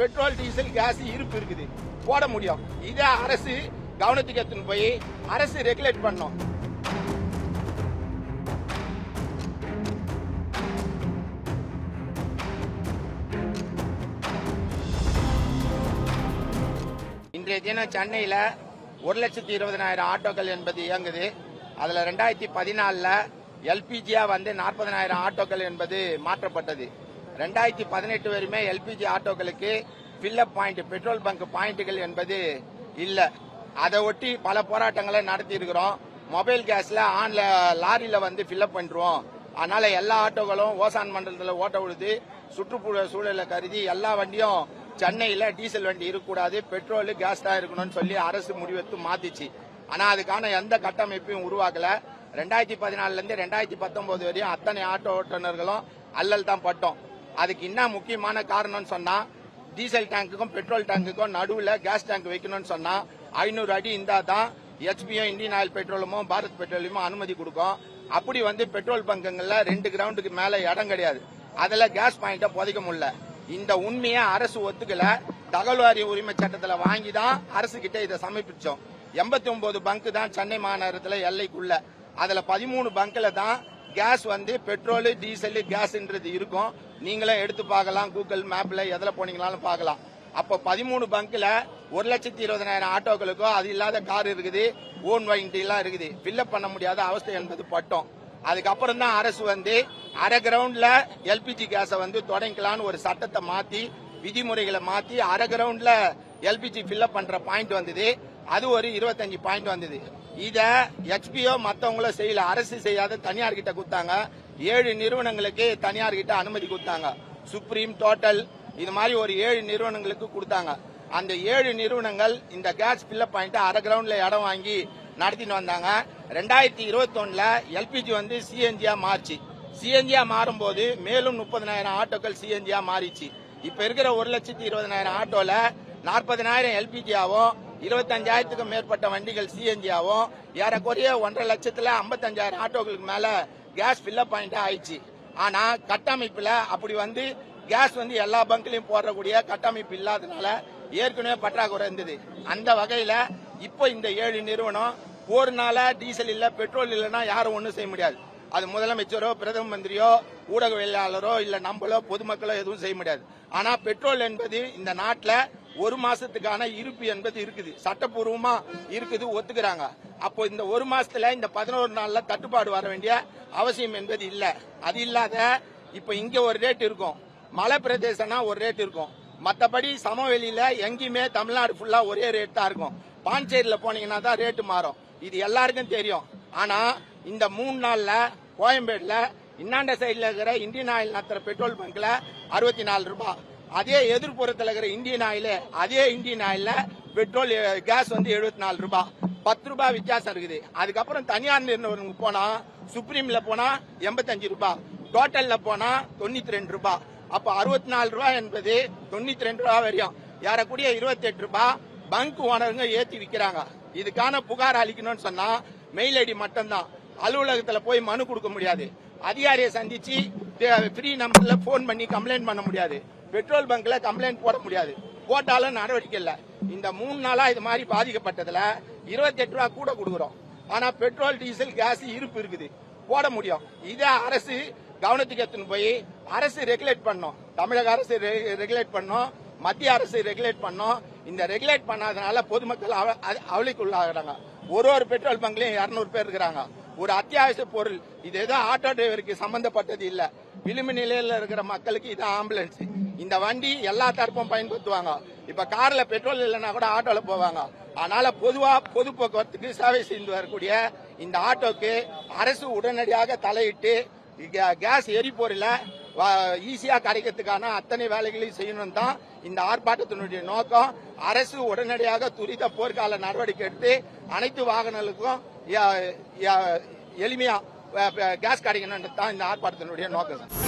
Petrol diesel gas இருப்பு இருக்குது போட முடியும். இதை அரசு கவனத்துக்கு எடுத்துன்னு போய் அரசு ரெகுலேட் பண்ணும். இன்றைய தினம் சென்னையில 1,20,000 ஆட்டோக்கள் என்பது இயங்குது. அதுல 2014 எல்பிஜியா வந்து 40,000 ஆட்டோக்கள் என்பது மாற்றப்பட்டது. 2018 வரையுமே எல்பிஜி ஆட்டோக்களுக்கு ஃபில்லப் பாயிண்ட் பெட்ரோல் பங்க் பாயிண்ட்கள் என்பது இல்ல. அதை ஒட்டி பல போராட்டங்களை நடத்தி இருக்கிறோம். மொபைல் கேஸ்ல லாரியில வந்து ஃபில்லப் பண்றோம். அதனால எல்லா ஆட்டோக்களும் ஓசான் மண்டலத்தில் ஓட்ட விடுது. சுற்றுப்புற சூழலை கருதி எல்லா வண்டியும் சென்னையில டீசல் வண்டி இருக்கக்கூடாது, பெட்ரோல் கேஸ் தான் இருக்கணும்னு சொல்லி அரசு முடிவெடுத்து மாத்திச்சு. ஆனா அதுக்கான எந்த கட்டமைப்பையும் உருவாக்கல. 2014 இருந்து 2019 வரையும் அத்தனை ஆட்டோ ஓட்டுநர்களும் அல்லல் தான் பட்டோம். அதுக்கு என்ன முக்கியமான காரணம்னு சொன்னா, டீசல் டேங்குக்கும் பெட்ரோல் டேங்குக்கும் நடுவுல கேஸ் டேங்க் வைக்கணும்னு சொன்னா 500 அடி இருந்தா தான் ஹெச்பியும் இந்தியன் ஆயில் பெட்ரோலுமோ பாரத் பெட்ரோலியமோ அனுமதி கொடுக்கும். அப்படி வந்து பெட்ரோல் பங்குகள்ல 2 கிரவுண்டுக்கு மேல இடம் கிடையாது. அதுல கேஸ் பாயிண்ட புதைக்க முடியல. இந்த உண்மையை அரசு ஒத்துக்கல. தகவல் வாரிய உரிமை சட்டத்துல வாங்கி தான் அரசு கிட்ட இதை சமர்ப்பிச்சோம். 89 பங்க் தான் சென்னை மாநகரத்துல எல்லைக்குள்ள. அதுல 13 பங்க்ல தான் கேஸ் வந்து பெட்ரோல் டீசல் கேஸ்ன்றது இருக்கும். நீங்களும் எடுத்து பார்க்கலாம், கூகுள் மேப்ல எதுல போனீங்களாலும் பார்க்கலாம். அப்போ 13 பங்க்ல 1,20,000 ஆட்டோக்களுக்கோ அது இல்லாத கார் இருக்குது, ஓன் வண்டி எல்லாம் இருக்குது. ஃபில்லப் பண்ண முடியாத அவஸ்தை என்பது பட்டோம். அதுக்கப்புறம் தான் அரசு வந்து அரை கிரவுண்ட்ல எல்பிஜி கேஸை வந்து தொடங்கலான்னு ஒரு சட்டத்தை மாத்தி விதிமுறைகளை மாத்தி அரை கிரவுண்ட்ல எல்பிஜி ஃபில்லப் பண்ற பாயிண்ட் வந்தது. அது ஒரு 25 பாயிண்ட் வந்தது. இத ஹெச்பிஓ மத்தவங்களும் செய்யல. அரசு செய்யாத தனியார் கிட்ட கொடுத்தாங்க. 7 நிறுவனங்களுக்கு தனியார் கிட்ட அனுமதி கொடுத்தாங்க. சுப்ரீம், டோட்டல் இது மாதிரி ஒரு 7 நிறுவனங்களுக்கு கொடுத்தாங்க. அந்த 7 நிறுவனங்கள் இந்த கேஸ் ஃபில்லப் பாயிண்ட் அரை கிரவுண்ட்ல இடம் வாங்கி நடத்திட்டு வந்தாங்க. 2021 எல்பிஜி வந்து சிஎன்ஜியா மாறிச்சு. சிஎன்ஜியா மாறும்போது மேலும் 30,000 ஆட்டோக்கள் சிஎன்ஜியா மாறிச்சு. இப்ப இருக்கிற 1,20,000 ஆட்டோல 40,000 எல்பிஜியாவும் 25,000க்கும் மேற்பட்ட வண்டிகள் சிஎன்ஜியாவும் ஏறக்குறைய 1.5 லட்சத்துல 55,000 ஆட்டோக்களுக்கு மேல கேஸ் ஃபில்லப் பாயிண்ட் ஆயிடுச்சு. ஆனா கட்டமைப்புல அப்படி வந்து கேஸ் வந்து எல்லா பங்க்லயும் போடக்கூடிய கட்டமைப்பு இல்லாதனால ஏற்கனவே பற்றாக்குறை இருந்தது. அந்த வகையில இப்போ இந்த 7 நிறுவனம் ஒரு நாள டீசல் இல்ல பெட்ரோல் இல்லைன்னா யாரும் ஒன்றும் செய்ய முடியாது. அது முதலமைச்சரோ பிரதம மந்திரியோ ஊடகவியலாளரோ இல்ல நம்மளோ பொதுமக்களோ எதுவும் செய்ய முடியாது. ஆனா பெட்ரோல் என்பது இந்த நாட்டுல ஒரு மாசத்துக்கான இருப்பு என்பது இருக்குது, சட்டப்பூர்வமா இருக்குது, ஒத்துக்கிறாங்க. அப்போ இந்த ஒரு மாசத்துல இந்த 11 நாள்ல தட்டுப்பாடு வர வேண்டிய அவசியம் என்பது இல்ல. அது இல்லாத இப்ப இங்க ஒரு ரேட் இருக்கும், மலை பிரதேசம்னா ஒரு ரேட் இருக்கும். மற்றபடி சமவெளியில எங்கேயுமே தமிழ்நாடு ஃபுல்லா ஒரே ரேட் தான் இருக்கும். பாண்டிச்சேரியில போனீங்கன்னா தான் ரேட்டு மாறும். இது எல்லாருக்கும் தெரியும். ஆனா இந்த 3 நாள்ல கோயம்பேடுல இன்னாண்ட சைட்ல இருக்கிற இந்தியன் ஆயில் நடத்துற பெட்ரோல் பங்க்ல 64 ரூபாய், அதே எதிர்ப்புறத்தில் இருக்கிற இந்தியன் ஆயில் அதே இந்தியன் ஆயில்ல பெட்ரோல் கேஸ் வந்து 74 ரூபாய், 10 ரூபாய் வித்தியாசம் இருக்குது. அதுக்கப்புறம் தனியார் நிறுவனங்களுக்கு போனா சுப்ரீம்ல போனா 85 ரூபாய், டோட்டல்ல போனா 92 ரூபாய். அப்ப 64 ரூபாய் என்பது 92 ரூபாய் வரையும் யாரக்கூடிய 28 ரூபாய் பங்க் ஓனருங்க ஏத்தி விற்கிறாங்க. இதுக்கான புகார் அளிக்கணும்னு சொன்னா மெயில் ஐடி மட்டும்தான். அலுவலகத்துல போய் மனு கொடுக்க முடியாது. அதிகாரியை சந்திச்சு ஃப்ரீ நம்பர்ல போன் பண்ணி கம்ப்ளைண்ட் பண்ண முடியாது. பெட்ரோல் பங்க்ல கம்ப்ளைண்ட் போட முடியாது. போட்டாலும் நடவடிக்கை இல்ல. இந்த 3 நாளா இது மாதிரி பாதிக்கப்பட்டதுல 28 ரூபாய் கூட கொடுக்குறோம். ஆனா பெட்ரோல் டீசல் கேஸ் இருப்பு இருக்குது, போட முடியும். இதை அரசு கவனத்துக்கு எடுத்துன்னு போய் அரசு ரெகுலேட் பண்ணும். தமிழக அரசு ரெகுலேட் பண்ணும், மத்திய அரசு ரெகுலேட் பண்ணும். இந்த ரெகுலேட் பண்ணாதனால பொதுமக்கள் அவளிக்குள்ளாகிறாங்க. ஒரு பெட்ரோல் பங்க்லயும் 200 பேர் இருக்கிறாங்க. ஒரு அத்தியாவசிய பொருள், இது ஏதோ ஆட்டோ டிரைவருக்கு சம்பந்தப்பட்டது இல்ல. விளிம்பு நிலையில இருக்கிற மக்களுக்கு இது ஆம்புலன்ஸ். இந்த வண்டி எல்லா தரப்பும் பயன்படுத்துவாங்க. இப்ப கார்ல பெட்ரோல் இல்லைன்னா கூட ஆட்டோல போவாங்க. அதனால பொதுவா பொது போக்குவரத்துக்கு சேவை செய்து வரக்கூடிய இந்த ஆட்டோக்கு அரசு உடனடியாக தலையிட்டு கேஸ் எரிபொருள ஈஸியா கிடைக்கிறதுக்கான அத்தனை வேலைகளையும் செய்யணும் தான் இந்த ஆர்ப்பாட்டத்தினுடைய நோக்கம். அரசு உடனடியாக துரித போர்க்கால நடவடிக்கை எடுத்து அனைத்து வாகனங்களுக்கும் எளிமையா கேஸ் கிடைக்கணும் தான் இந்த ஆர்ப்பாட்டத்தினுடைய நோக்கம்.